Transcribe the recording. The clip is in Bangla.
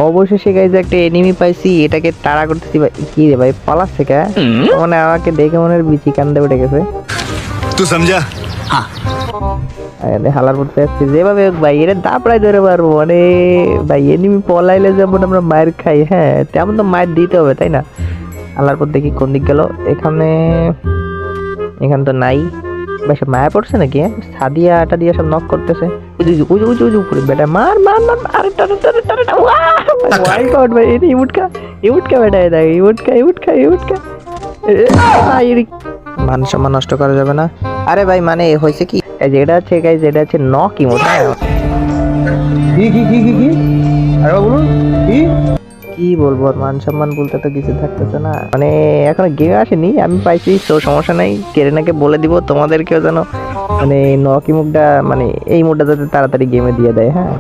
অবশেষে গাইজ একটা এনিমি পাইছি, এটাকে তাড়া করতেছি ভাই। কি রে ভাই পালাচ্ছে কে? মানে আমাকে দেখে মনে হয় বিচি কান্দে উঠে গেছে। तू समझा? আরে হালার পড়তে আসছে যেভাবে হোক ভাই, এটা দাপড়াই ধরে পারবো। মানে ভাই এনিমি পলাইলে যেমন আমরা মায়ের খাই, হ্যাঁ তেমন তো মায়ের দিতে হবে তাই না? হালার পর দেখি কোন দিক গেল। এখানে তো নাই। বেশ মায়া পড়ছে নাকি? সাদিয়া আটা দিয়ে সব নক করতেছে। ওই যে উপরে বেটা মার মার মার আরে টাটা টাটা টাটা ওয়াই গড ভাই এই ইমুটকা বেটা এটা ইমুটকা মান সম্মান নষ্ট করা যাবে না। আরে ভাই মানে হয়েছে কি, যেটা আছে গাইজ এটা হচ্ছে নক ইমোট। কি আরে বলুন কি বলবো আর মান সম্মান বলতে তো কিছু থাকতেছে না। মানে এখনো গেমে আসেনি, আমি পাইছি তো সমস্যা নাই। কেরেনাকে বলে দিব তোমাদেরকেও যেন মানে নক ইমোটটা মানে এই মোডটা যাতে তাড়াতাড়ি গেমে দিয়ে দেয়। হ্যাঁ